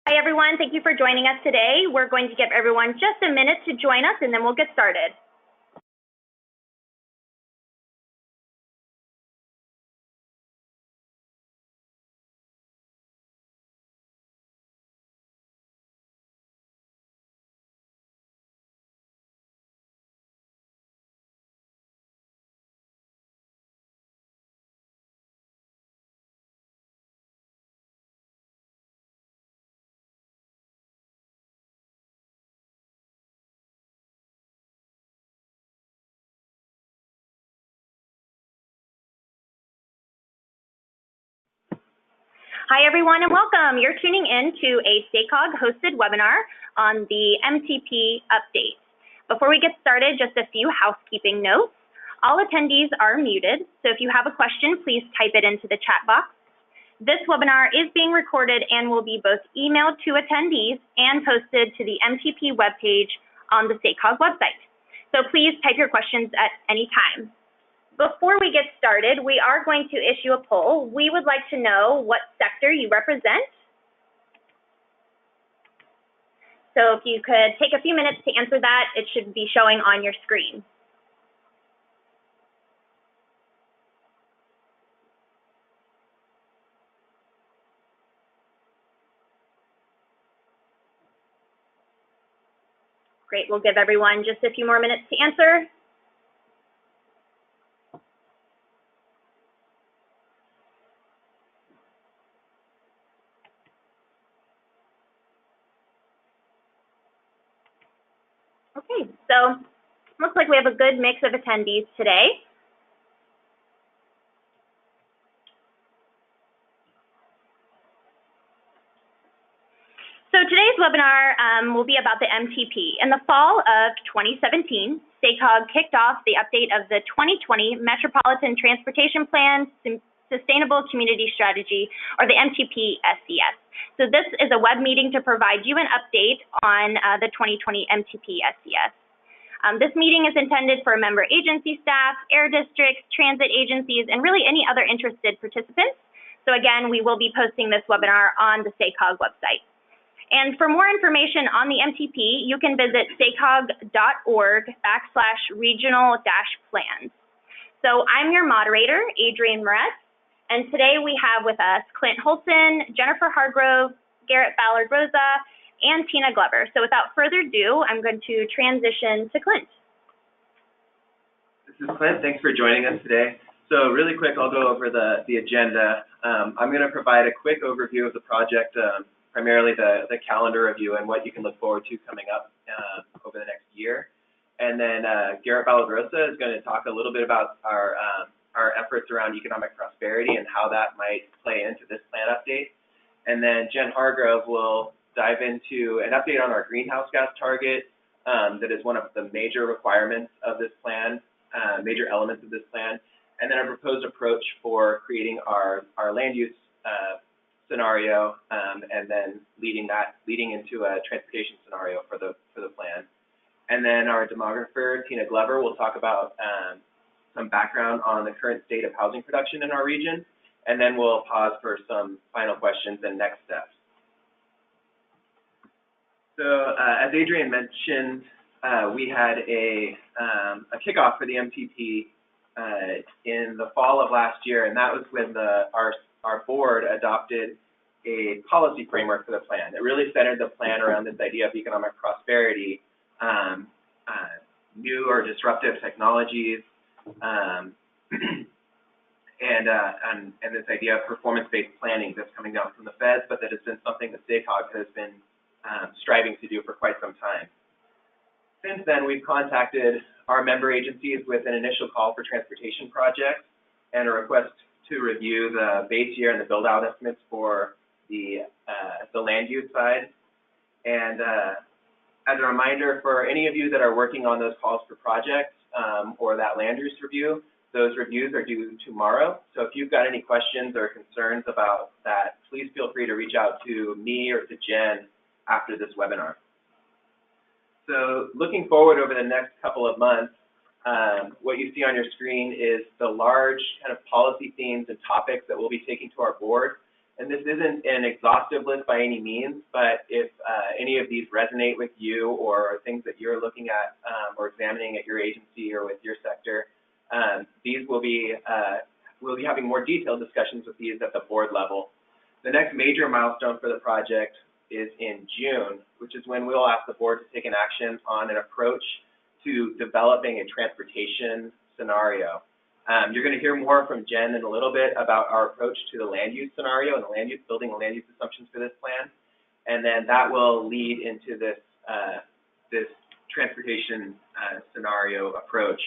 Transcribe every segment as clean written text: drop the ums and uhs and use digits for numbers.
Hi everyone, thank you for joining us today. We're going to give everyone just a minute to join us and then we'll get started. Hi everyone and welcome. You're tuning in to a SACOG hosted webinar on the MTP update. Before we get started, just a few housekeeping notes. All attendees are muted, so if you have a question, please type it into the chat box. This webinar is being recorded and will be both emailed to attendees and posted to the MTP webpage on the SACOG website. So please type your questions at any time. Before we get started, we are going to issue a poll. We would like to know what sector you represent. So if you could take a few minutes to answer that, it should be showing on your screen. Great, we'll give everyone just a few more minutes to answer. Okay, so looks like we have a good mix of attendees today. So today's webinar will be about the MTP. In the fall of 2017, SACOG kicked off the update of the 2020 Metropolitan Transportation Plan Sustainable Community Strategy, or the MTP SCS. So this is a web meeting to provide you an update on the 2020 MTP SCS. This meeting is intended for member agency staff, air districts, transit agencies, and really any other interested participants. So again, we will be posting this webinar on the SACOG website. And for more information on the MTP, you can visit sacog.org/regional-plans. So I'm your moderator, Adrienne Moretz, and today we have with us Clint Holton, Jennifer Hargrove, Garrett Ballard-Rosa, and Tina Glover. So without further ado, I'm going to transition to Clint. This is Clint. Thanks for joining us today. So really quick, I'll go over the agenda. I'm going to provide a quick overview of the project, primarily the calendar review and what you can look forward to coming up over the next year. And then Garrett Ballard-Rosa is going to talk a little bit about our efforts around economic prosperity and how that might play into this plan update. And then Jen Hargrove will dive into an update on our greenhouse gas target. That is one of the major requirements of this plan, major elements of this plan. And then a proposed approach for creating our land use scenario, and then leading into a transportation scenario for the plan. And then our demographer, Tina Glover, will talk about some background on the current state of housing production in our region, and then we'll pause for some final questions and next steps. So as Adrienne mentioned, we had a kickoff for the MTP in the fall of last year, and that was when our board adopted a policy framework for the plan. It really centered the plan around this idea of economic prosperity, new or disruptive technologies, and this idea of performance-based planning that's coming down from the feds, but that has been something that SACOG has been striving to do for quite some time. Since then, we've contacted our member agencies with an initial call for transportation projects and a request to review the base year and the build-out estimates for the land use side. And as a reminder, for any of you that are working on those calls for projects or that land use review, those reviews are due tomorrow. So if you've got any questions or concerns about that, please feel free to reach out to me or to Jen after this webinar. So looking forward over the next couple of months, what you see on your screen is the large kind of policy themes and topics that we'll be taking to our board And this isn't an exhaustive list by any means, but if any of these resonate with you or things that you're looking at or examining at your agency or with your sector, these will be, we'll be having more detailed discussions with these at the board level. The next major milestone for the project is in June, which is when we'll ask the board to take an action on an approach to developing a transportation scenario. You're going to hear more from Jen in a little bit about our approach to the land use scenario and the land use, building the land use assumptions for this plan. And then that will lead into this, this transportation scenario approach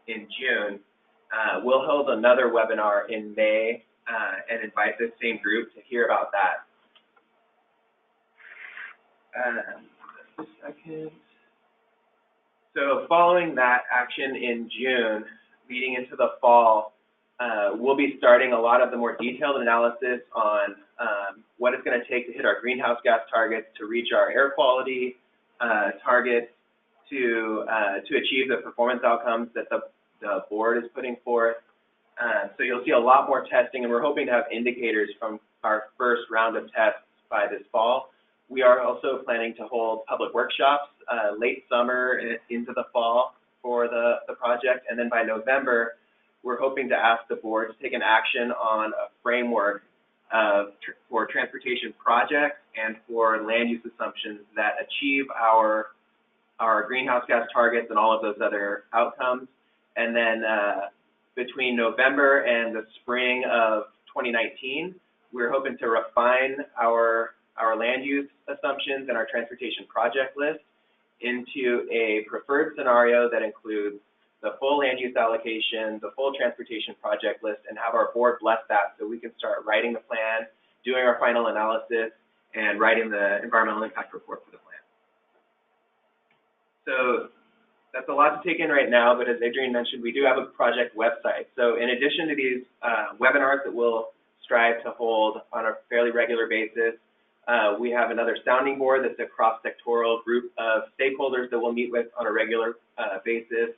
in June. We'll hold another webinar in May and invite this same group to hear about that. Just a second. So following that action in June, leading into the fall, we'll be starting a lot of the more detailed analysis on what it's going to take to hit our greenhouse gas targets, to reach our air quality targets, to achieve the performance outcomes that the board is putting forth. So you'll see a lot more testing, and we're hoping to have indicators from our first round of tests by this fall. We are also planning to hold public workshops late summer and into the fall for the project, and then by November, we're hoping to ask the board to take an action on a framework for transportation projects and for land use assumptions that achieve our greenhouse gas targets and all of those other outcomes. And then between November and the spring of 2019, we're hoping to refine our land use assumptions and our transportation project list into a preferred scenario that includes the full land use allocation, the full transportation project list, and have our board bless that so we can start writing the plan, doing our final analysis, and writing the environmental impact report for the plan. So that's a lot to take in right now, but as Adrienne mentioned, we do have a project website. So in addition to these webinars that we'll strive to hold on a fairly regular basis, we have another sounding board that's a cross-sectoral group of stakeholders that we'll meet with on a regular basis.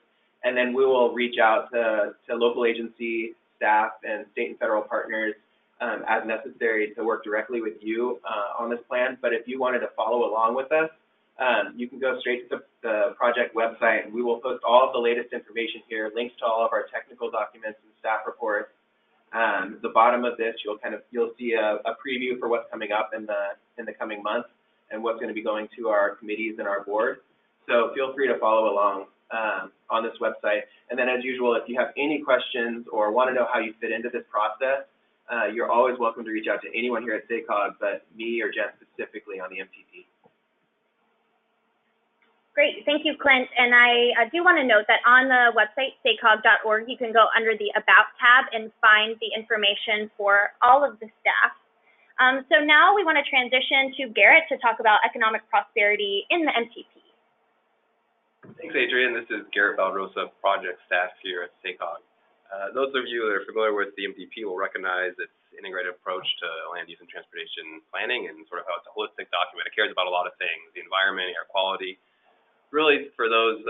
And then we will reach out to local agency staff and state and federal partners as necessary to work directly with you on this plan. But if you wanted to follow along with us, you can go straight to the project website, and we will post all of the latest information here, links to all of our technical documents and staff reports. At the bottom of this, you'll see a preview for what's coming up in the coming months and what's going to be going to our committees and our board. So feel free to follow along on this website. And then as usual, if you have any questions or want to know how you fit into this process, you're always welcome to reach out to anyone here at SACOG, but me or Jen specifically on the MTP. Great, thank you, Clint. And I do want to note that on the website, sacog.org, you can go under the About tab and find the information for all of the staff. So now we want to transition to Garrett to talk about economic prosperity in the MTP. Thanks, Adrienne. This is Garrett Valrosa, project staff here at SACOG. Those of you that are familiar with the MTP will recognize its integrated approach to land use and transportation planning and sort of how it's a holistic document. It cares about a lot of things, the environment, air quality. Really, for those,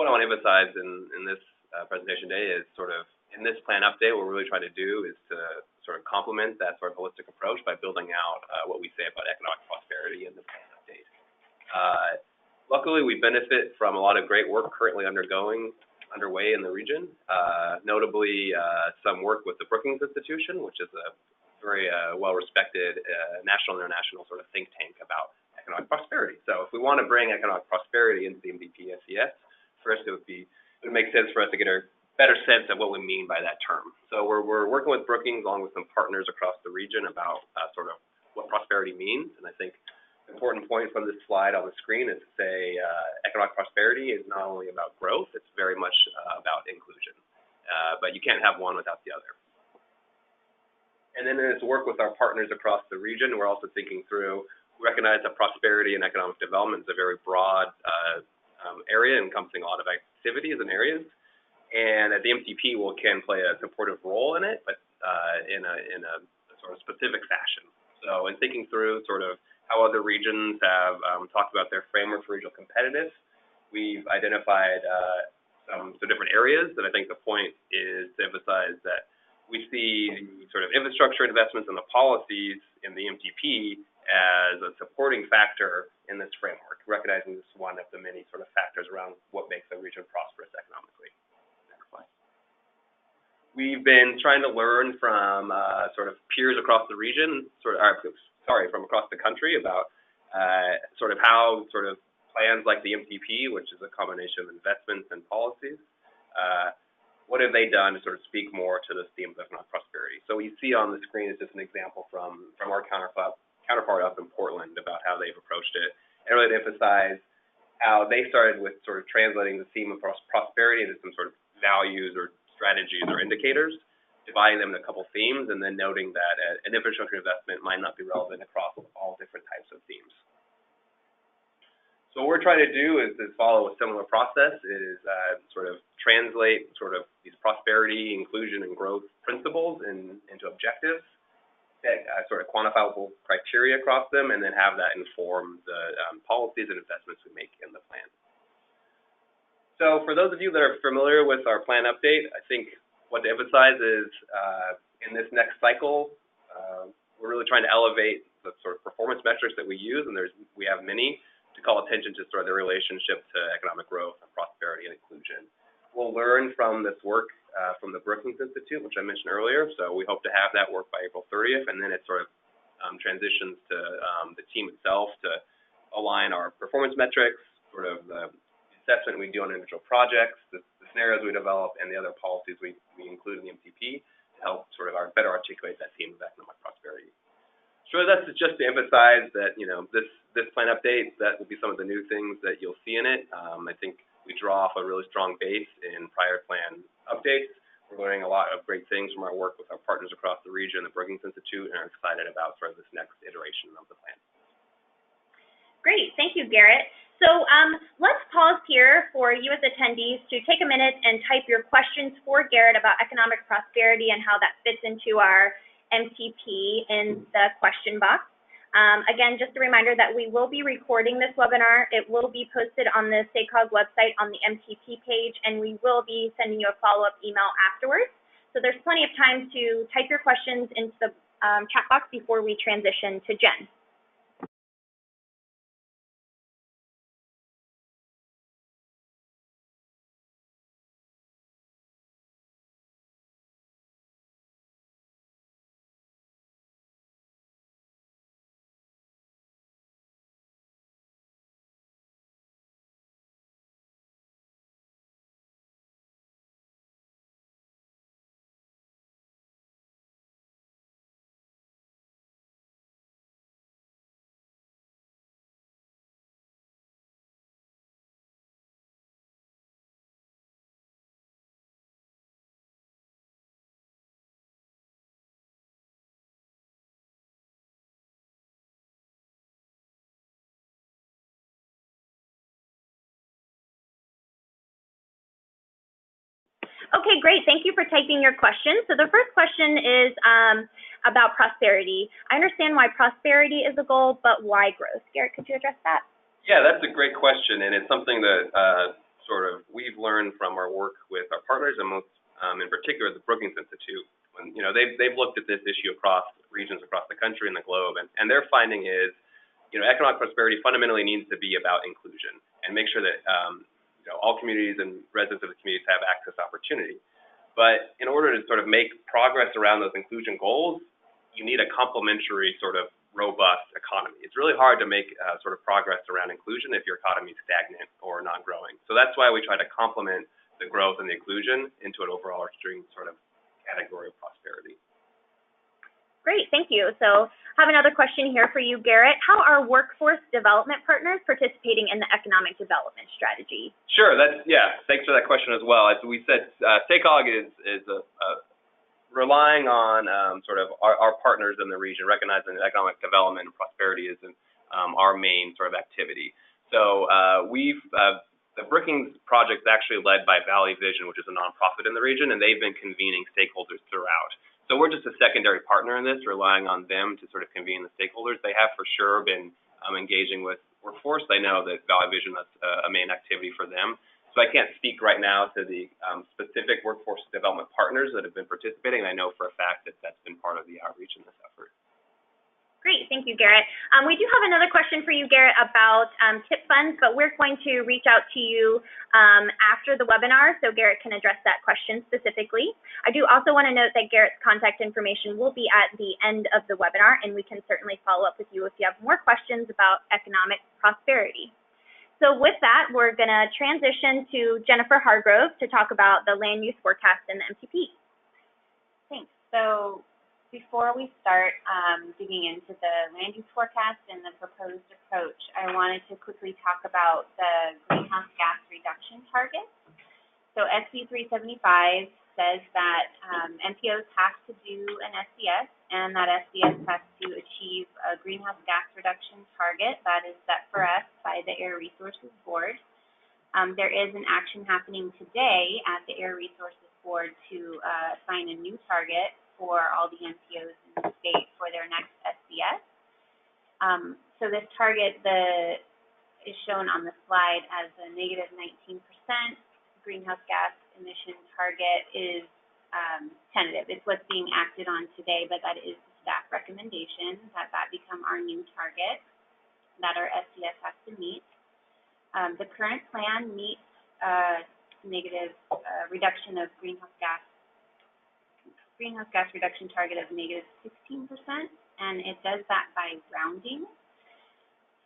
what I want to emphasize in this presentation today is sort of, in this plan update, what we're really trying to do is to sort of complement that sort of holistic approach by building out what we say about economic prosperity in the plan update. Luckily, we benefit from a lot of great work currently underway in the region, notably some work with the Brookings Institution, which is a very well-respected national and international sort of think tank about economic prosperity. So if we want to bring economic prosperity into the MTP SCS, first it would make sense for us to get a better sense of what we mean by that term. So we're working with Brookings along with some partners across the region about sort of what prosperity means. And I think an important point from this slide on the screen is to say economic prosperity is not only about growth, it's very much about inclusion. But you can't have one without the other. And then as we work with our partners across the region, we're also thinking through, recognize that prosperity and economic development is a very broad area encompassing a lot of activities and areas. And at the MTP, we can play a supportive role in it, but in a sort of specific fashion. So in thinking through sort of how other regions have talked about their framework for regional competitiveness, we've identified some different areas that I think the point is to emphasize that we see the sort of infrastructure investments and the policies in the MTP as a supporting factor in this framework, recognizing this is one of the many sort of factors around what makes a region prosperous economically. Next slide. We've been trying to learn from sort of peers across the region, from across the country about sort of how sort of plans like the MTP, which is a combination of investments and policies, what have they done to sort of speak more to this theme of economic prosperity? So what you see on the screen is just an example from our counterpart up in Portland about how they've approached it, and really to emphasize how they started with sort of translating the theme of prosperity into some sort of values or strategies or indicators, dividing them into a couple themes, and then noting that an infrastructure investment might not be relevant across all different types of themes. So what we're trying to do is follow a similar process, is sort of translate sort of these prosperity, inclusion, and growth principles into objectives, sort of quantifiable criteria across them, and then have that inform the policies and investments we make in the plan. So for those of you that are familiar with our plan update, I think what to emphasize is in this next cycle, we're really trying to elevate the sort of performance metrics that we use, and we have many, to call attention to sort of the relationship to economic growth and prosperity and inclusion. We'll learn from this work from the Brookings Institute, which I mentioned earlier, so we hope to have that work by April 30th, and then it sort of transitions to the team itself to align our performance metrics, sort of the assessment we do on individual projects, the scenarios we develop, and the other policies we include in the MTP to help sort of better articulate that theme of economic prosperity. So that's just to emphasize that, this plan update, that will be some of the new things that you'll see in it. I think we draw off a really strong base in prior plan updates. We're learning a lot of great things from our work with our partners across the region, the Brookings Institute, and are excited about sort of this next iteration of the plan. Great, thank you, Garrett. So let's pause here for you as attendees to take a minute and type your questions for Garrett about economic prosperity and how that fits into our MTP in the question box. Again, just a reminder that we will be recording this webinar. It will be posted on the SACOG website on the MTP page, and we will be sending you a follow-up email afterwards. So there's plenty of time to type your questions into the chat box before we transition to Jen. Okay, great. Thank you for typing your question. So the first question is about prosperity. I understand why prosperity is a goal, but why growth? Garrett, could you address that? Yeah, that's a great question, and it's something that sort of we've learned from our work with our partners, and most in particular the Brookings Institute. When, they've looked at this issue across regions across the country and the globe, and their finding is, economic prosperity fundamentally needs to be about inclusion and make sure that all communities and residents of the communities have access to opportunity. But in order to sort of make progress around those inclusion goals, you need a complementary sort of robust economy. It's really hard to make sort of progress around inclusion if your economy is stagnant or not growing. So that's why we try to complement the growth and the inclusion into an overall extreme sort of category of prosperity. Great, thank you. So I have another question here for you, Garrett. How are workforce development partners participating in the economic development strategy? Sure, thanks for that question as well. As we said, SACOG is relying on sort of our partners in the region, recognizing that economic development and prosperity is our main sort of activity. So the Brookings project is actually led by Valley Vision, which is a nonprofit in the region, and they've been convening stakeholders throughout. So we're just a secondary partner in this, relying on them to sort of convene the stakeholders. They have for sure been engaging with workforce. They know that Valley Vision, that's a main activity for them. So I can't speak right now to the specific workforce development partners that have been participating, and I know for a fact that that's been part of the outreach in this effort. Great, thank you, Garrett. We do have another question for you, Garrett, about TIP funds, but we're going to reach out to you after the webinar, so Garrett can address that question specifically. I do also want to note that Garrett's contact information will be at the end of the webinar, and we can certainly follow up with you if you have more questions about economic prosperity. So with that, we're going to transition to Jennifer Hargrove to talk about the land use forecast and the MTP. Thanks. So before we start digging into the land use forecast and the proposed approach, I wanted to quickly talk about the greenhouse gas reduction targets. So SB 375 says that MPOs have to do an SCS, and that SCS has to achieve a greenhouse gas reduction target that is set for us by the Air Resources Board. There is an action happening today at the Air Resources Board to assign a new target for all the MPOs in the state for their next SCS. So this target is shown on the slide as a negative 19%. Greenhouse gas emission target is tentative. It's what's being acted on today, but that is the staff recommendation that become our new target that our SCS has to meet. The current plan meets negative reduction of greenhouse gas reduction target of negative 16%, and it does that by rounding.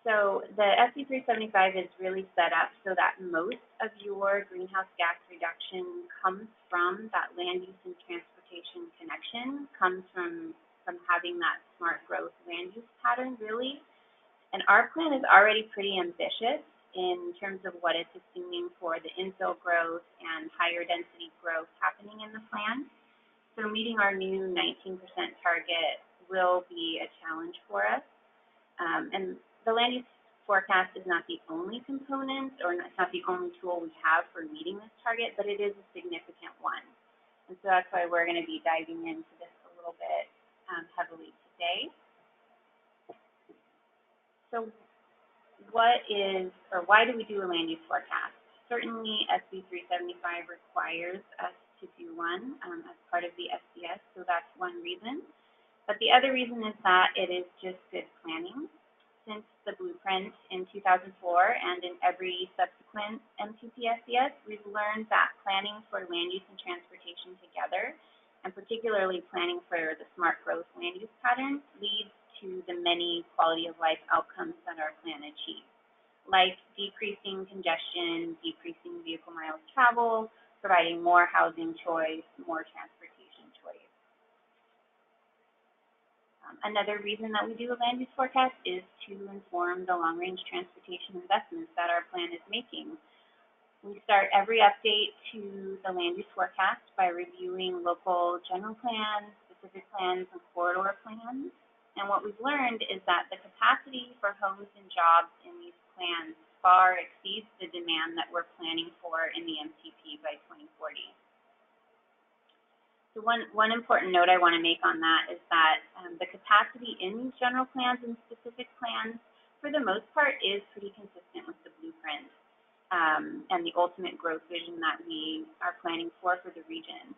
So the SB 375 is really set up so that most of your greenhouse gas reduction comes from that land use and transportation connection, comes from having that smart growth land use pattern, really. And our plan is already pretty ambitious in terms of what it's assuming for the infill growth and higher density growth happening in the plan. So meeting our new 19% target will be a challenge for us. And the land use forecast is not the only component, or it's not the only tool we have for meeting this target, but it is a significant one. And so that's why we're going to be diving into this a little bit heavily today. So what is, or why do we do a land use forecast? Certainly SB 375 requires us to do one as part of the SCS, so that's one reason. But the other reason is that it is just good planning. Since the blueprint in 2004 and in every subsequent MTP SCS, we've learned that planning for land use and transportation together, and particularly planning for the smart growth land use patterns, leads to the many quality of life outcomes that our plan achieves, like decreasing congestion, decreasing vehicle miles traveled, providing more housing choice, more transportation choice. Another reason that we do a land use forecast is to inform the long-range transportation investments that our plan is making. We start every update to the land use forecast by reviewing local general plans, specific plans, and corridor plans. And what we've learned is that the capacity for homes and jobs in these plans far exceeds the demand that we're planning for in the MTP by 2040. So one important note I want to make on that is that the capacity in these general plans and specific plans, for the most part, is pretty consistent with the blueprint and the ultimate growth vision that we are planning for the region.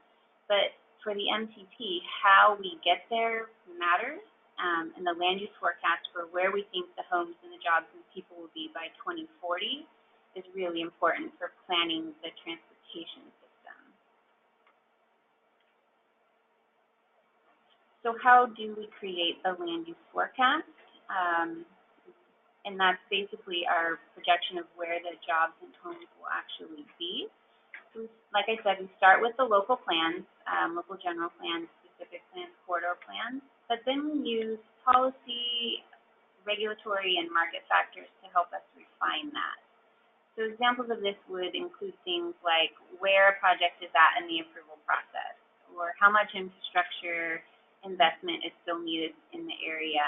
But for the MTP, how we get there matters. And the land use forecast for where we think the homes and the jobs and people will be by 2040 is really important for planning the transportation system. So how do we create the land use forecast? And that's basically our projection of where the jobs and homes will actually be. So like I said, we start with the local plans, local general plans, specific plans, corridor plans. But then we use policy, regulatory, and market factors to help us refine that. So examples of this would include things like where a project is at in the approval process, or how much infrastructure investment is still needed in the area,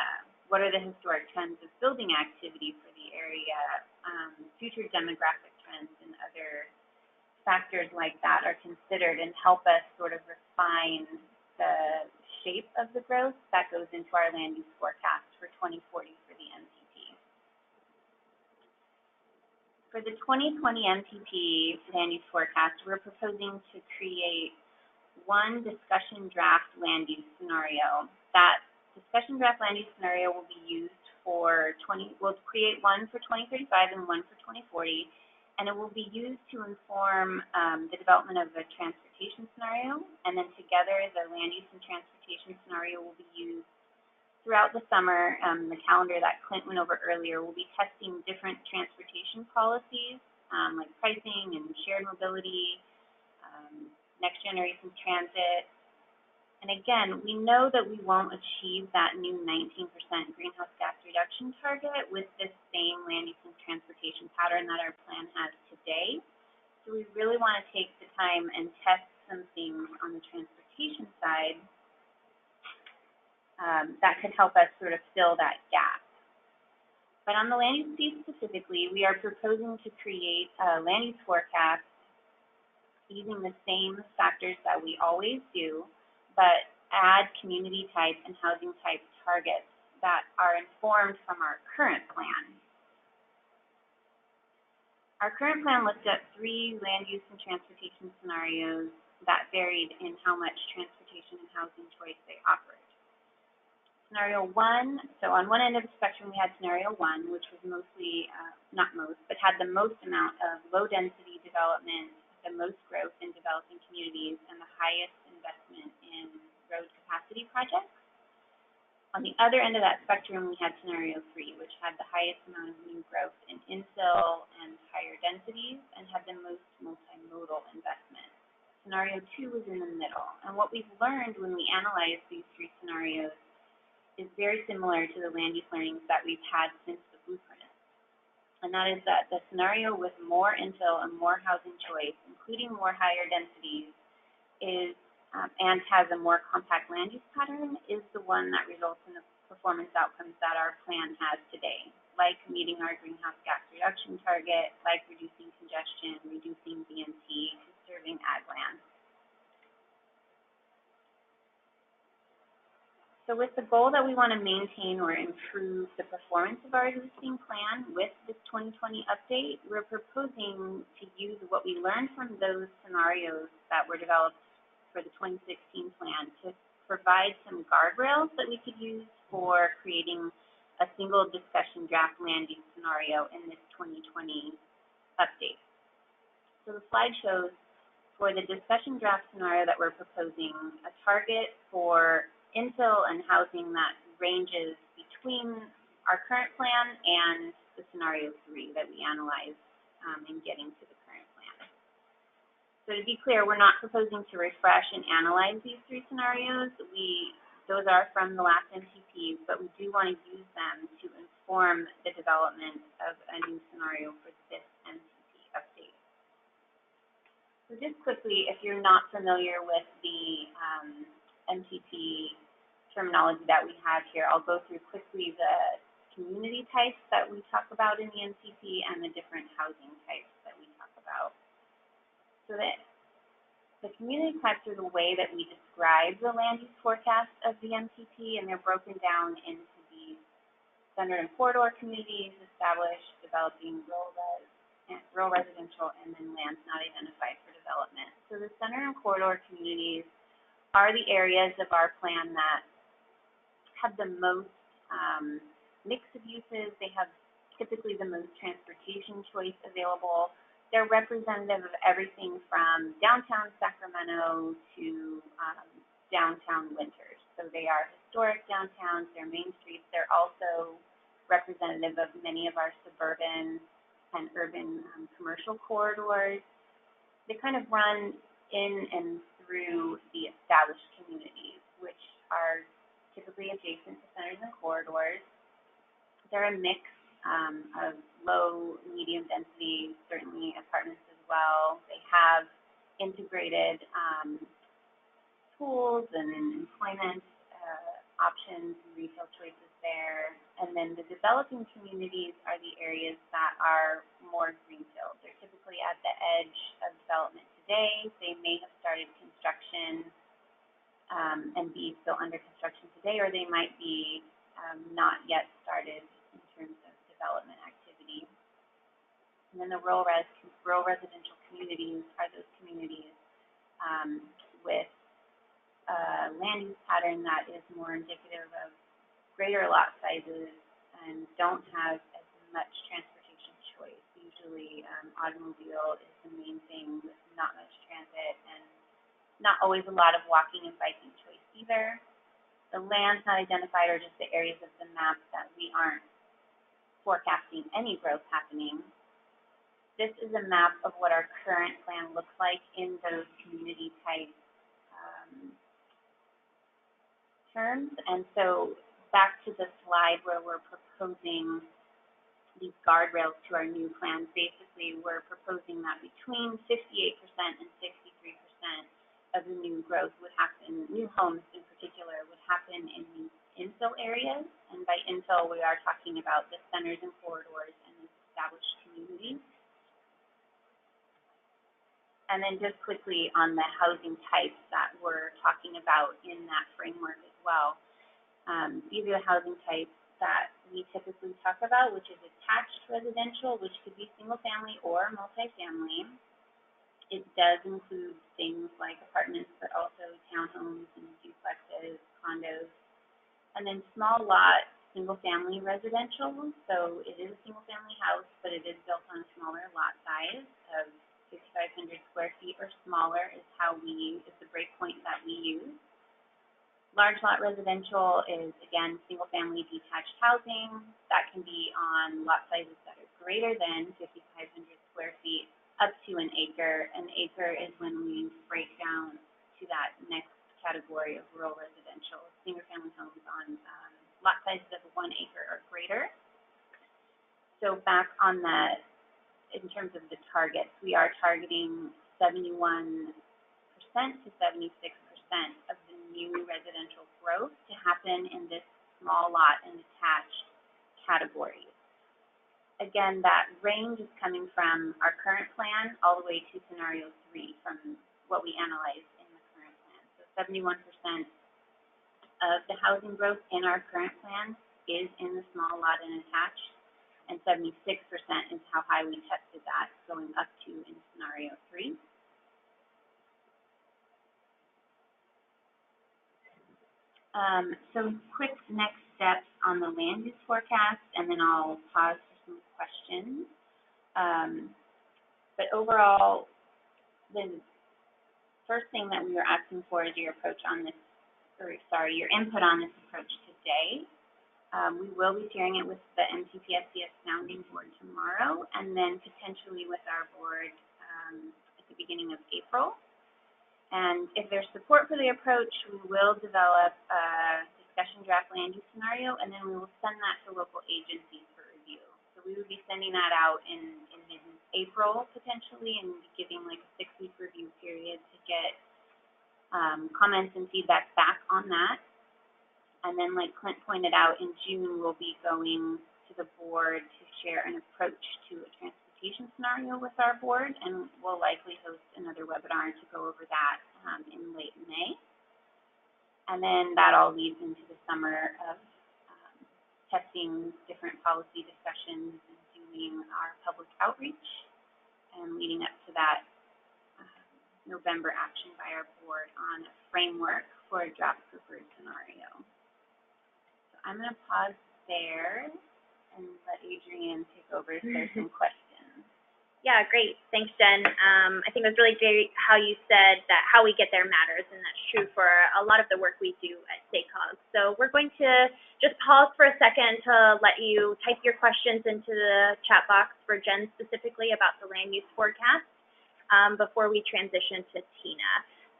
what are the historic trends of building activity for the area, future demographic trends, and other factors like that are considered and help us sort of refine the shape of the growth that goes into our land use forecast for 2040 for the MTP. For the 2020 MTP land use forecast, we're proposing to create one discussion draft land use scenario. That discussion draft land use scenario will be used for we'll create one for 2035 and one for 2040, and it will be used to inform the development of a transportation scenario, and then together the land use and transportation scenario will be used throughout the summer. The calendar that Clint went over earlier will be testing different transportation policies, like pricing and shared mobility, next generation transit. And again, we know that we won't achieve that new 19% greenhouse gas reduction target with this same land use and transportation pattern that our plan has today. So we really want to take the time and test some things on the transportation side that could help us sort of fill that gap. But on the land use piece specifically, we are proposing to create a land use forecast using the same factors that we always do, but add community type and housing type targets that are informed from our current plan. Our current plan looked at 3 land use and transportation scenarios that varied in how much transportation and housing choice they offered. Scenario 1, so on one end of the spectrum we had scenario 1, which was mostly, not most, but had the most amount of low density development, the most growth in developing communities, and the highest investment in road capacity projects. On the other end of that spectrum, we had scenario 3, which had the highest amount of new growth in infill and higher densities, and had the most multimodal investment. Scenario 2 was in the middle, and what we've learned when we analyzed these 3 scenarios is very similar to the land use learnings that we've had since the blueprint. And that is that the scenario with more infill and more housing choice, including more higher densities, is and has a more compact land use pattern, is the one that results in the performance outcomes that our plan has today, like meeting our greenhouse gas reduction target, like reducing congestion, reducing BMT, conserving ag land. So with the goal that we want to maintain or improve the performance of our existing plan with this 2020 update, we're proposing to use what we learned from those scenarios that were developed for the 2016 plan to provide some guardrails that we could use for creating a single discussion draft land use scenario in this 2020 update. So the slide shows for the discussion draft scenario that we're proposing a target for infill and housing that ranges between our current plan and the scenario 3 that we analyzed in getting to the current plan. So to be clear, we're not proposing to refresh and analyze these 3 scenarios. Those are from the last MTP, but we do want to use them to inform the development of a new scenario for this MTP update. So just quickly, if you're not familiar with the MTP terminology that we have here, I'll go through quickly the community types that we talk about in the MTP and the different housing types that we talk about. So that the community types are the way that we describe the land use forecast of the MTP, and they're broken down into these center and corridor communities, established, developing, rural residential, and then lands not identified for development. So the center and corridor communities are the areas of our plan that have the most mix of uses. They have typically the most transportation choice available. They're representative of everything from downtown Sacramento to downtown Winters. So they are historic downtowns, they're main streets. They're also representative of many of our suburban and urban commercial corridors. They kind of run in and through the established communities, which are typically adjacent to centers and corridors. They're a mix of low, medium density, certainly apartments as well. They have integrated schools and employment options and retail choices there. And then the developing communities are the areas that are more greenfield. They're typically at the edge of development today. They may have started construction and be still under construction today, or they might be not yet started in terms of development activity. And then the rural residential communities are those communities with land use pattern that is more indicative of greater lot sizes and don't have as much transportation choice. Usually automobile is the main thing with not much transit and not always a lot of walking and biking choice either. The lands not identified are just the areas of the map that we aren't forecasting any growth happening. This is a map of what our current plan looks like in those community type terms. And so back to the slide where we're proposing these guardrails to our new plan, basically we're proposing that between 58% and 63% of the new growth would happen, new homes in particular, would happen in these infill areas. And by infill, we are talking about the centers and corridors and established communities. And then just quickly on the housing types that we're talking about in that framework as well. These are the housing types that we typically talk about, which is attached residential, which could be single family or multifamily. It does include things like apartments, but also townhomes and duplexes, condos. And then small lot, single family residential. So it is a single family house, but it is built on a smaller lot size of 6,500 square feet or smaller is the breakpoint that we use. Large lot residential is, again, single family detached housing. That can be on lot sizes that are greater than 5,500 square feet up to an acre. An acre is when we break down to that next category of rural residential, single family homes on lot sizes of 1 acre or greater. So back on that, in terms of the targets, we are targeting 71% to 76% of the new residential growth to happen in this small lot and attached categories. Again, that range is coming from our current plan all the way to scenario 3 from what we analyzed in the current plan. So 71% of the housing growth in our current plan is in the small lot and attached, and 76% is how high we tested that going up to in scenario 3. So quick next steps on the land use forecast, and then I'll pause for some questions. But overall, the first thing that we were asking for is your approach on this, your input on this approach today. We will be sharing it with the MTP SCS sounding board tomorrow, and then potentially with our board at the beginning of April. And if there's support for the approach, we will develop a discussion draft land use scenario, and then we will send that to local agencies for review. So we would be sending that out in mid-April potentially, and giving like a 6-week review period to get comments and feedback back on that. And then, like Clint pointed out, in June we'll be going to the board to share an approach to a transportation scenario with our board, and we'll likely host another webinar to go over that in late May. And then that all leads into the summer of testing different policy discussions and doing our public outreach, and leading up to that November action by our board on a framework for a draft preferred scenario. So I'm going to pause there and let Adrienne take over if there's some questions. Yeah, great. Thanks, Jen. I think it was really great how you said that how we get there matters, and that's true for a lot of the work we do at SACOG. So we're going to just pause for a second to let you type your questions into the chat box for Jen specifically about the land use forecast before we transition to Tina.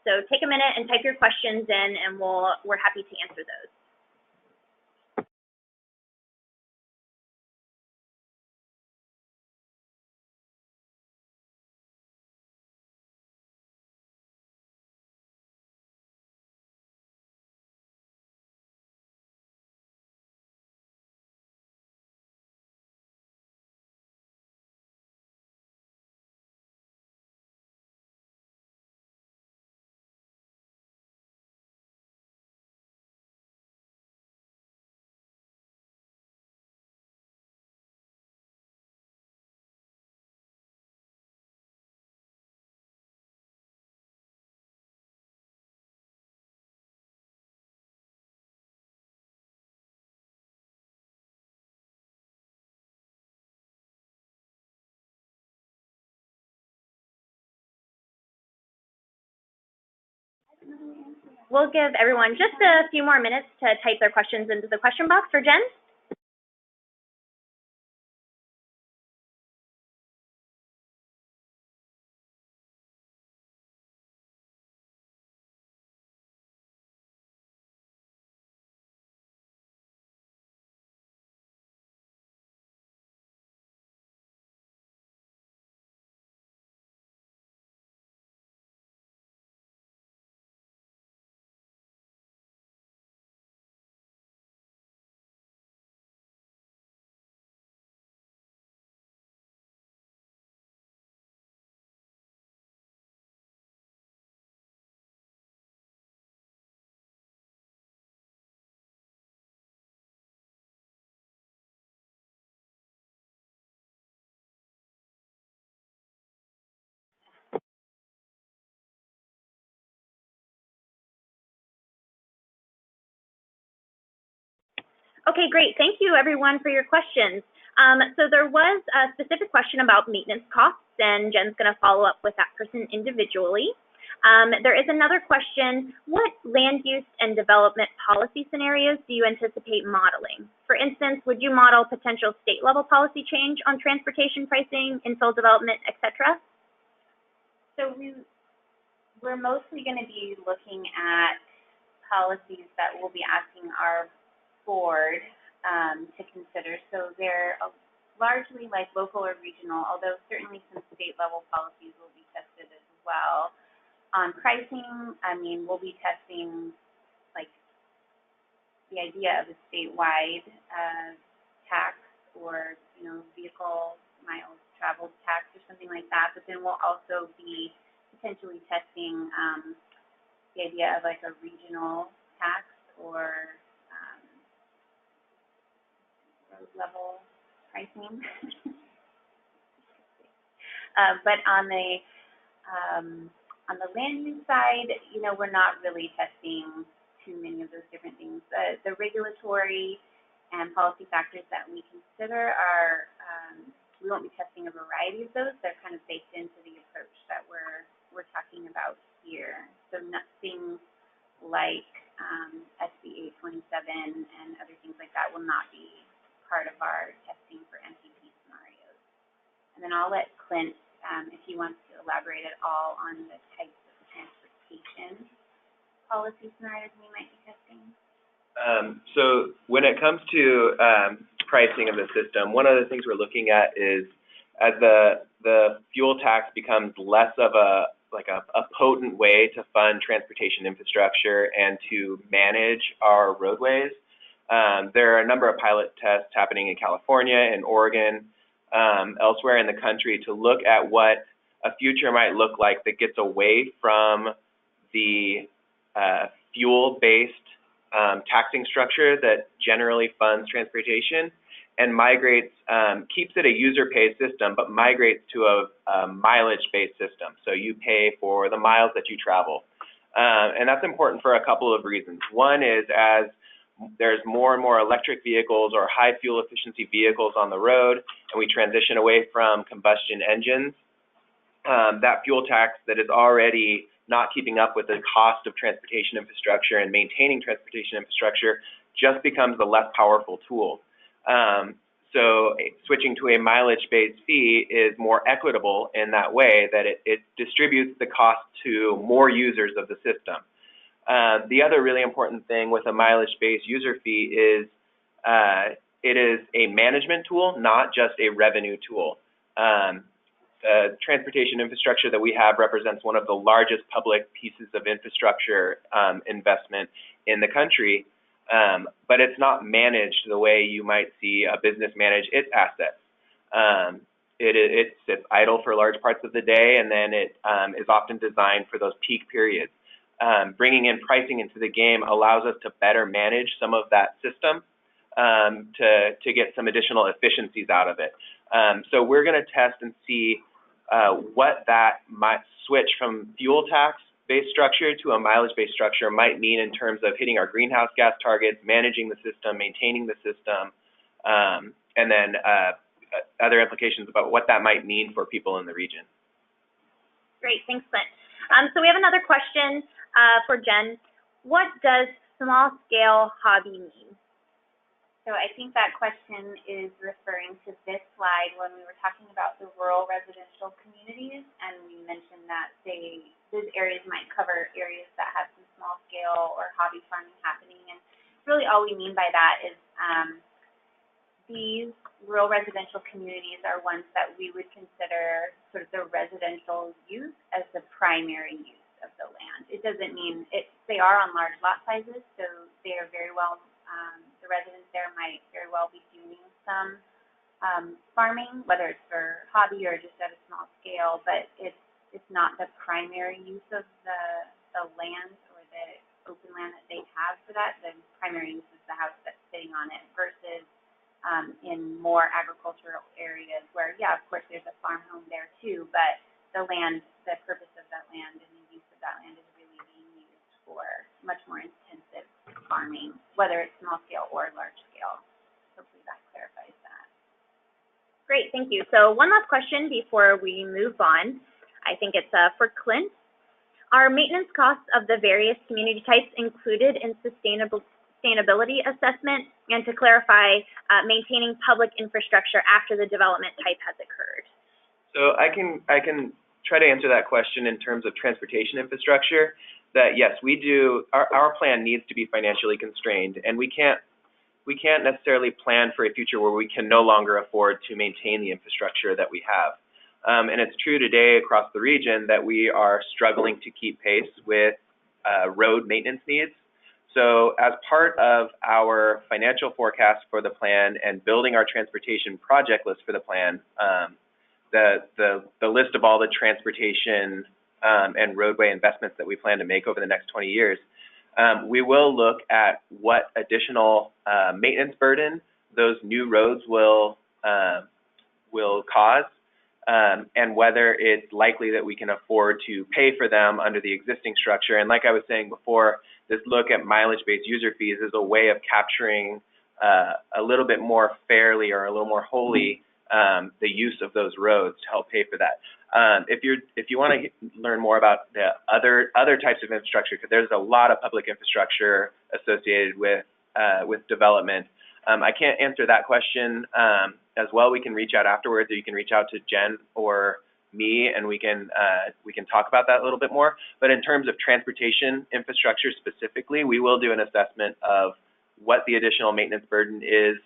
So take a minute and type your questions in, and we're happy to answer those. We'll give everyone just a few more minutes to type their questions into the question box for Jen. Okay, great. Thank you, everyone, for your questions. So there was a specific question about maintenance costs, and Jen's going to follow up with that person individually. There is another question: what land use and development policy scenarios do you anticipate modeling? For instance, would you model potential state-level policy change on transportation pricing, infill development, et cetera? So we're mostly going to be looking at policies that we'll be asking our board to consider. So they're largely like local or regional, although certainly some state-level policies will be tested as well. On pricing, I mean, we'll be testing like the idea of a statewide tax or, you know, vehicle miles traveled tax or something like that. But then we'll also be potentially testing the idea of like a regional tax or road level pricing. But on the land use side, you know, we're not really testing too many of those different things. The regulatory and policy factors that we consider are, we won't be testing a variety of those. They're kind of baked into the approach that we're talking about here. So nothing like SB 827 and other things like that will not be part of our testing for MTP scenarios. And then I'll let Clint, if he wants to elaborate at all on the types of transportation policy scenarios we might be testing. So when it comes to pricing of the system, one of the things we're looking at is as the fuel tax becomes less of a potent way to fund transportation infrastructure and to manage our roadways. There are a number of pilot tests happening in California and Oregon, elsewhere in the country, to look at what a future might look like that gets away from the fuel-based taxing structure that generally funds transportation and migrates, keeps it a user-paid system, but migrates to a mileage-based system. So you pay for the miles that you travel. And that's important for a couple of reasons. One is as there's more and more electric vehicles or high fuel efficiency vehicles on the road, and we transition away from combustion engines, that fuel tax that is already not keeping up with the cost of transportation infrastructure and maintaining transportation infrastructure just becomes a less powerful tool. So switching to a mileage-based fee is more equitable in that way, that it distributes the cost to more users of the system. The other really important thing with a mileage-based user fee is it is a management tool, not just a revenue tool. The transportation infrastructure that we have represents one of the largest public pieces of infrastructure investment in the country, but it's not managed the way you might see a business manage its assets. It sits idle for large parts of the day, and then it is often designed for those peak periods. Bringing in pricing into the game allows us to better manage some of that system to get some additional efficiencies out of it. So we're going to test and see what that might switch from fuel tax-based structure to a mileage-based structure might mean in terms of hitting our greenhouse gas targets, managing the system, maintaining the system, and then other implications about what that might mean for people in the region. Great, thanks, Clint. So we have another question. for Jen, what does small-scale hobby mean? So I think that question is referring to this slide when we were talking about the rural residential communities, and we mentioned that those areas might cover areas that have some small scale or hobby farming happening. And really all we mean by that is these rural residential communities are ones that we would consider sort of the residential use as the primary use of the land. It doesn't mean they are on large lot sizes, so they are very well the residents there might very well be doing some farming, whether it's for hobby or just at a small scale, but it's not the primary use of the land or the open land that they have for that. The primary use is the house that's sitting on it versus in more agricultural areas where, yeah, of course, there's a farm home there too, but the purpose of that land and the use of that land is really being used for much more intensive farming, whether it's small scale or large scale. Hopefully that clarifies that. Great, thank you. So one last question before we move on. I think it's for Clint. Are maintenance costs of the various community types included in sustainability assessment? And to clarify, maintaining public infrastructure after the development type has occurred. So I can try to answer that question in terms of transportation infrastructure. That yes, we do. Our plan needs to be financially constrained, and we can't necessarily plan for a future where we can no longer afford to maintain the infrastructure that we have. And it's true today across the region that we are struggling to keep pace with road maintenance needs. So as part of our financial forecast for the plan and building our transportation project list for the plan, the list of all the transportation and roadway investments that we plan to make over the next 20 years, we will look at what additional maintenance burden those new roads will cause, and whether it's likely that we can afford to pay for them under the existing structure. And like I was saying before, this look at mileage-based user fees is a way of capturing a little bit more fairly or a little more wholly the use of those roads to help pay for that. If you want to learn more about the other types of infrastructure, because there's a lot of public infrastructure associated with development, I can't answer that question as well. We can reach out afterwards, or you can reach out to Jen or me, and we can talk about that a little bit more. But in terms of transportation infrastructure specifically, we will do an assessment of what the additional maintenance burden is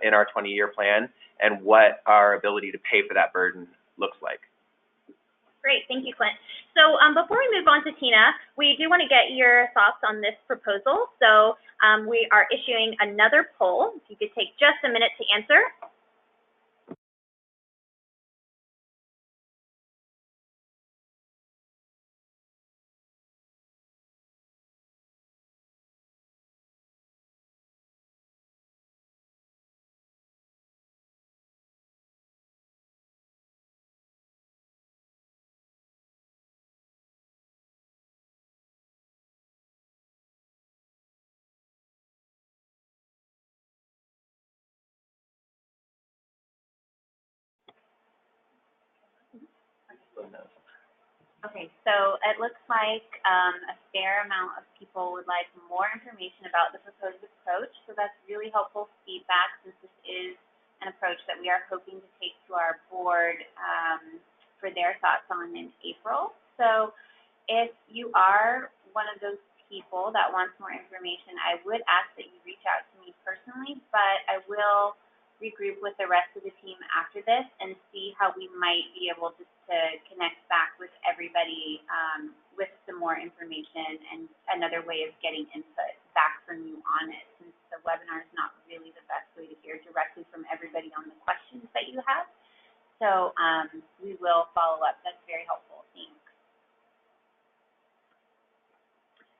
in our 20-year plan and what our ability to pay for that burden looks like. Great, thank you, Clint. So before we move on to Tina, we do want to get your thoughts on this proposal. So we are issuing another poll. If you could take just a minute to answer. Okay, so it looks like a fair amount of people would like more information about the proposed approach. So that's really helpful feedback, since this is an approach that we are hoping to take to our board for their thoughts on in April. So if you are one of those people that wants more information, I would ask that you reach out to me personally, but I will regroup with the rest of the team after this and see how we might be able to connect back with everybody with some more information and another way of getting input back from you on it, since the webinar is not really the best way to hear directly from everybody on the questions that you have. So we will follow up. That's very helpful. Thanks.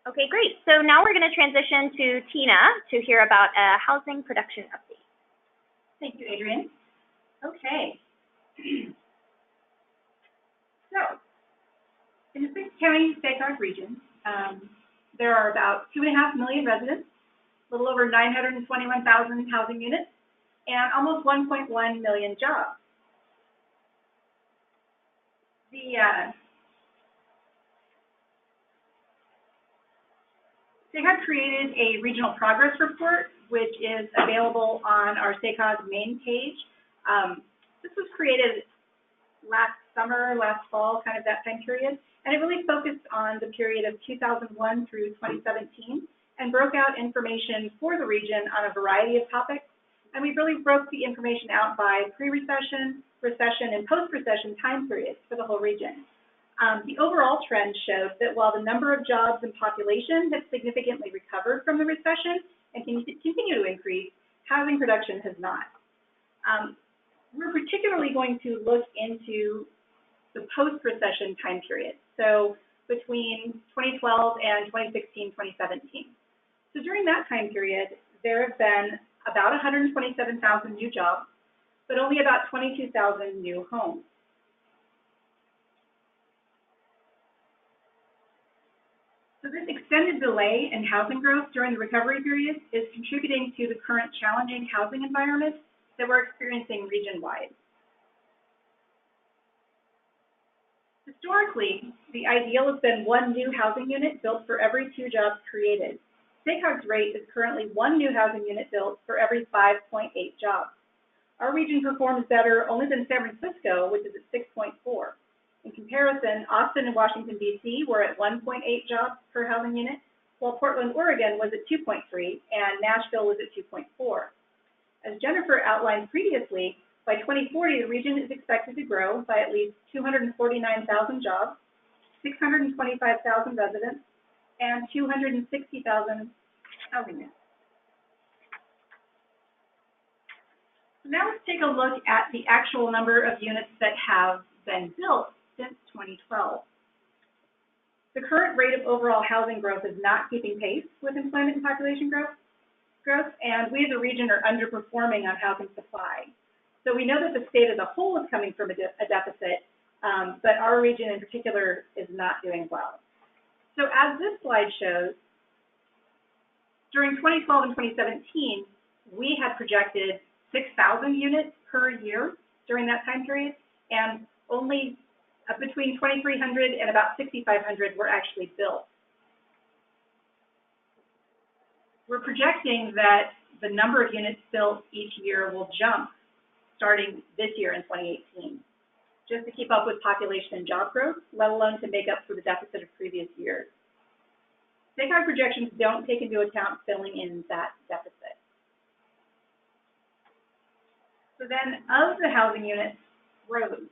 Okay, great. So now we're going to transition to Tina to hear about a housing production update. Thank you, Adrienne. Okay. So, in the 6 county SACOG region, there are about 2.5 million residents, a little over 921,000 housing units, and almost 1.1 million jobs. SACOG created a regional progress report, which is available on our SACOG main page. This was created last summer, last fall, kind of that time period, and it really focused on the period of 2001 through 2017 and broke out information for the region on a variety of topics. And we really broke the information out by pre-recession, recession, and post-recession time periods for the whole region. The overall trend showed that while the number of jobs and population have significantly recovered from the recession and can continue to increase, housing production has not. We're particularly going to look into the post-recession time period, so between 2012 and 2016, 2017. So during that time period, there have been about 127,000 new jobs, but only about 22,000 new homes. So this extended delay in housing growth during the recovery period is contributing to the current challenging housing environment that we're experiencing region-wide. Historically, the ideal has been 1 new housing unit built for every 2 jobs created. SACOG's rate is currently 1 new housing unit built for every 5.8 jobs. Our region performs better only than San Francisco, which is at 6.4. In comparison, Austin and Washington, D.C. were at 1.8 jobs per housing unit, while Portland, Oregon was at 2.3, and Nashville was at 2.4. As Jennifer outlined previously, by 2040, the region is expected to grow by at least 249,000 jobs, 625,000 residents, and 260,000 housing units. So now let's take a look at the actual number of units that have been built since 2012. The current rate of overall housing growth is not keeping pace with employment and population growth, and we as a region are underperforming on housing supply. So we know that the state as a whole is coming from a deficit, but our region in particular is not doing well. So as this slide shows, during 2012 and 2017, we had projected 6,000 units per year during that time period, and only between 2,300 and about 6,500 were actually built. We're projecting that the number of units built each year will jump starting this year in 2018, just to keep up with population and job growth, let alone to make up for the deficit of previous years. SACOG projections don't take into account filling in that deficit. So then of the housing units growth,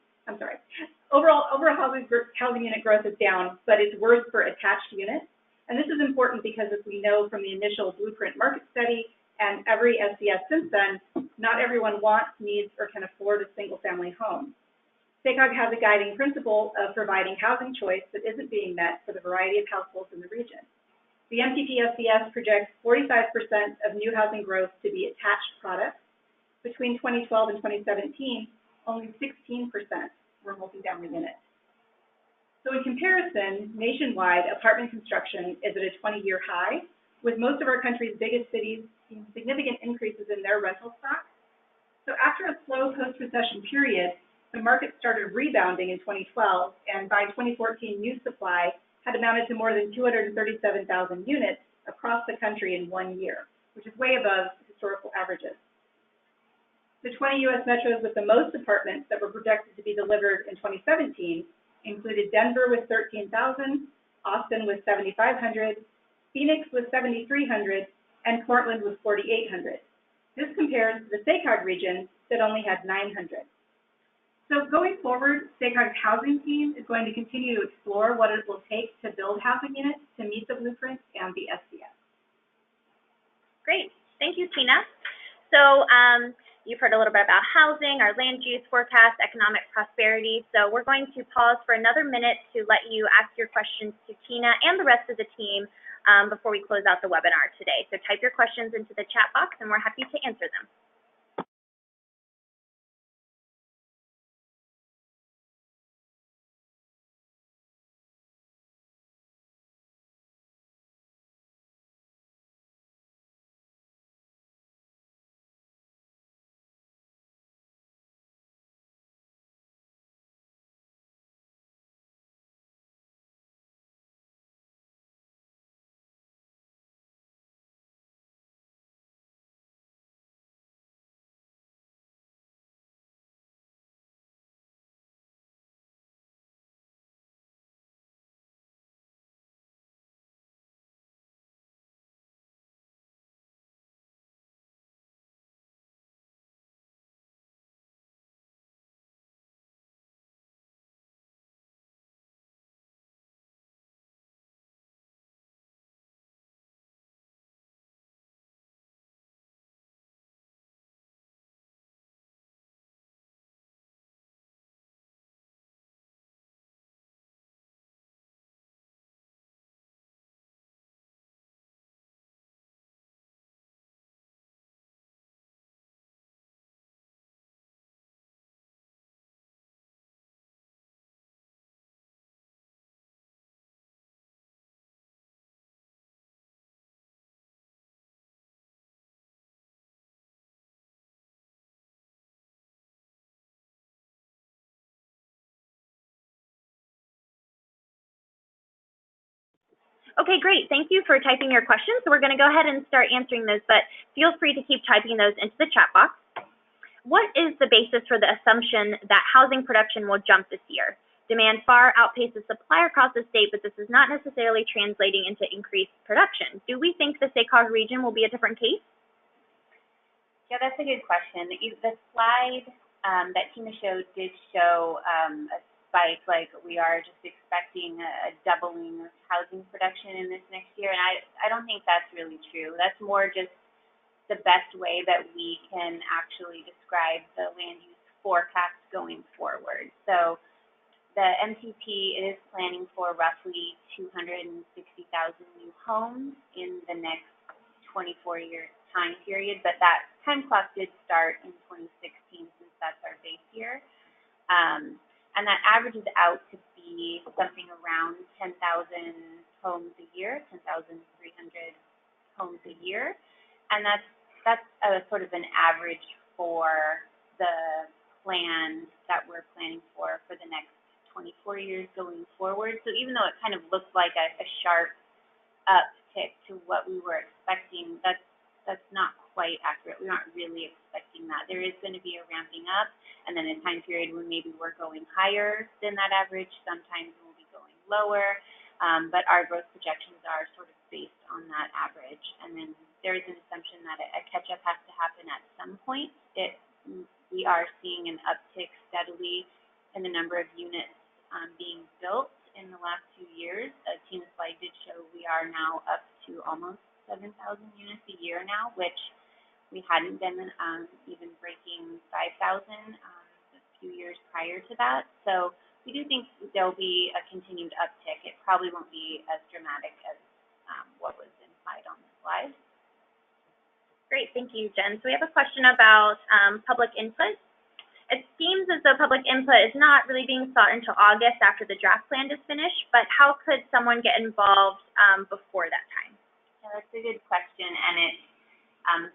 overall housing unit growth is down, but it's worse for attached units. And this is important because, as we know from the initial blueprint market study and every SCS since then, not everyone wants, needs, or can afford a single-family home. SACOG has a guiding principle of providing housing choice that isn't being met for the variety of households in the region. The MTP SCS projects 45% of new housing growth to be attached products. Between 2012 and 2017, only 16% were multifamily units. So in comparison, nationwide, apartment construction is at a 20-year high, with most of our country's biggest cities seeing significant increases in their rental stock. So after a slow post-recession period, the market started rebounding in 2012, and by 2014, new supply had amounted to more than 237,000 units across the country in 1 year, which is way above historical averages. The 20 U.S. metros with the most apartments that were projected to be delivered in 2017 included Denver with 13,000, Austin with 7,500, Phoenix with 7,300, and Portland with 4,800. This compares to the SACOG region that only had 900. So going forward, SACOG's housing team is going to continue to explore what it will take to build housing units to meet the blueprint and the SCS. Great. Thank you, Tina. So you've heard a little bit about housing, our land use forecast, economic prosperity. So we're going to pause for another minute to let you ask your questions to Tina and the rest of the team before we close out the webinar today. So type your questions into the chat box and we're happy to answer them. Okay, great. Thank you for typing your questions. So we're going to go ahead and start answering those, but feel free to keep typing those into the chat box. What is the basis for the assumption that housing production will jump this year? Demand far outpaces supply across the state, but this is not necessarily translating into increased production. Do we think the SACOG region will be a different case? Yeah, that's a good question. The slide that Tina showed did show a spike, like we are just expecting a doubling of housing production in this next year, and I don't think that's really true. That's more just the best way that we can actually describe the land use forecast going forward. So the MTP is planning for roughly 260,000 new homes in the next 24-year time period, but that time clock did start in 2016 since that's our base year. And that averages out to be something around 10,000 homes a year, 10,300 homes a year. And that's a sort of an average for the plan that we're planning for the next 24 years going forward. So even though it kind of looks like a sharp uptick to what we were expecting, that's not quite accurate. We aren't really expecting that. There is going to be a ramping up, and then a time period when maybe we're going higher than that average. Sometimes we'll be going lower, but our growth projections are sort of based on that average. And then there is an assumption that a catch-up has to happen at some point. We are seeing an uptick steadily in the number of units being built in the last 2 years. Tina's slide did show we are now up to almost 7,000 units a year now, which we hadn't been even breaking 5,000 a few years prior to that. So we do think there'll be a continued uptick. It probably won't be as dramatic as what was implied on the slide. Great, thank you, Jen. So we have a question about public input. It seems as though public input is not really being sought until August after the draft plan is finished, but how could someone get involved before that time? Yeah, that's a good question, and it's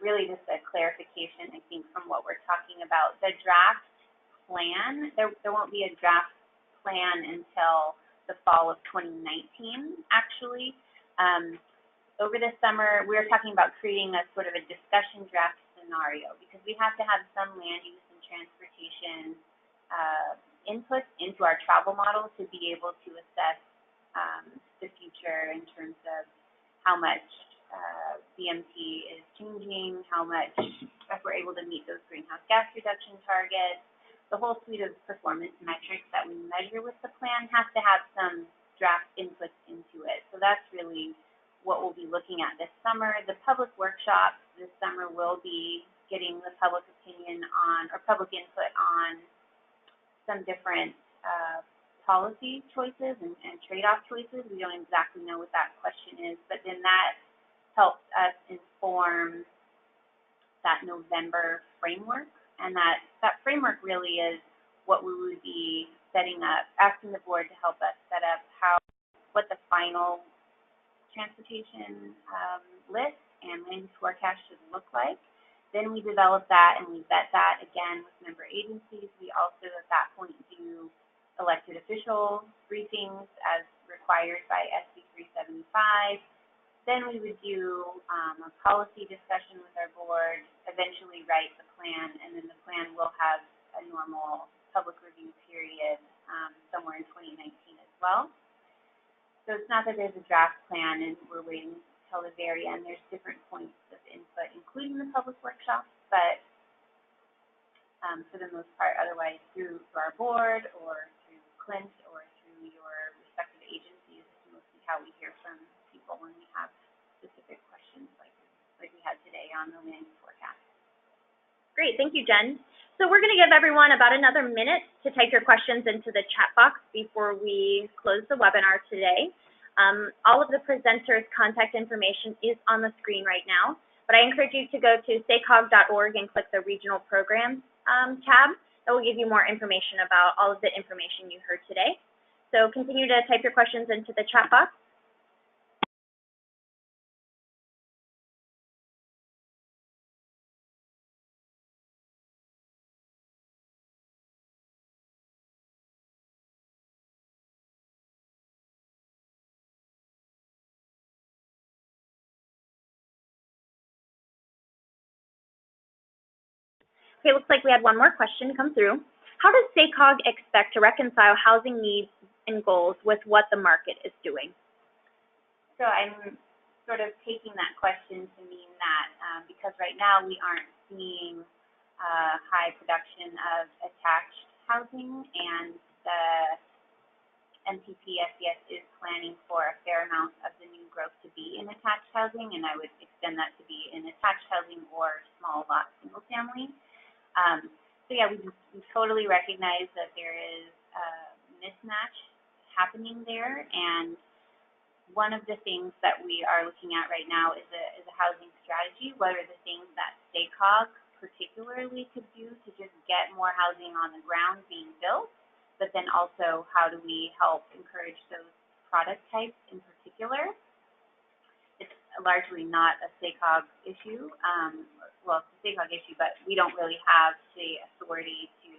really just a clarification, I think, from what we're talking about. The draft plan, there won't be a draft plan until the fall of 2019, actually. Over the summer, we were talking about creating a sort of a discussion draft scenario, because we have to have some land use and transportation inputs into our travel model to be able to assess the future in terms of how much BMT is changing, how much, if we're able to meet those greenhouse gas reduction targets. The whole suite of performance metrics that we measure with the plan has to have some draft inputs into it. So that's really what we'll be looking at this summer. The public workshops this summer will be getting the public opinion on, or public input on, some different policy choices and trade-off choices. We don't exactly know what that question is, but then that helps us inform that November framework. And that framework really is what we would be setting up, asking the board to help us set up what the final transportation list and land use forecast should look like. Then we develop that and we vet that again with member agencies. We also at that point do elected official briefings as required by SB 375. Then we would do a policy discussion with our board, eventually write the plan, and then the plan will have a normal public review period somewhere in 2019 as well. So it's not that there's a draft plan and we're waiting till the very end. There's different points of input, including the public workshops, but for the most part, otherwise through our board or through Clint or through your respective agencies is mostly how we hear from people when we have specific questions like we had today on the land use forecast. Great, thank you, Jen. So we're going to give everyone about another minute to type your questions into the chat box before we close the webinar today. All of the presenters' contact information is on the screen right now, but I encourage you to go to sacog.org and click the Regional Programs tab. That will give you more information about all of the information you heard today. So continue to type your questions into the chat box. Okay, looks like we had one more question come through. How does SACOG expect to reconcile housing needs and goals with what the market is doing? So I'm sort of taking that question to mean that because right now we aren't seeing high production of attached housing, and the MTP SCS is planning for a fair amount of the new growth to be in attached housing, and I would extend that to be in attached housing or small lot single family. So yeah, we totally recognize that there is a mismatch happening there, and one of the things that we are looking at right now is a housing strategy. What are the things that SACOG particularly could do to just get more housing on the ground being built, but then also how do we help encourage those product types in particular? It's largely not a SACOG issue. Well, it's a SACOG issue, but we don't really have the authority to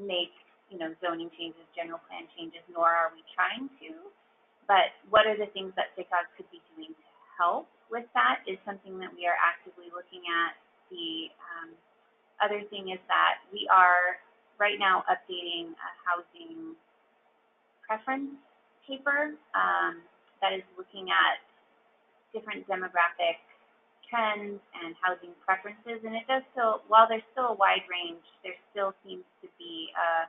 make, zoning changes, general plan changes, nor are we trying to. But what are the things that SACOG could be doing to help with that is something that we are actively looking at. The other thing is that we are right now updating a housing preference paper that is looking at different demographic trends and housing preferences, and it does still, while there's still a wide range, there still seems to be a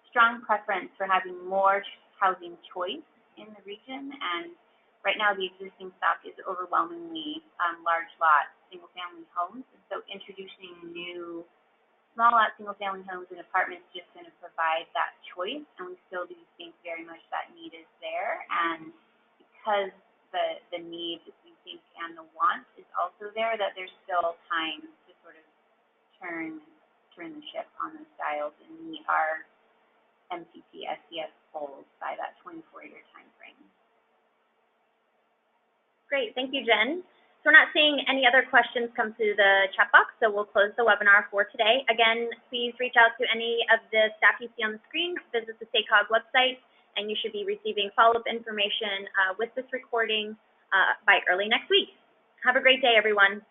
strong preference for having more housing choice in the region, and right now the existing stock is overwhelmingly large lot single family homes, and so introducing new small lot single family homes and apartments is just going to provide that choice, and we still do think very much that need is there, and because the need, we think, and the want is also there, that there's still time to sort of turn the ship on those dials and meet our MTP SCS goals by that 24-year time frame. Great, thank you, Jen. So we're not seeing any other questions come through the chat box, so we'll close the webinar for today. Again, please reach out to any of the staff you see on the screen, visit the SACOG website, and you should be receiving follow-up information with this recording by early next week. Have a great day, everyone.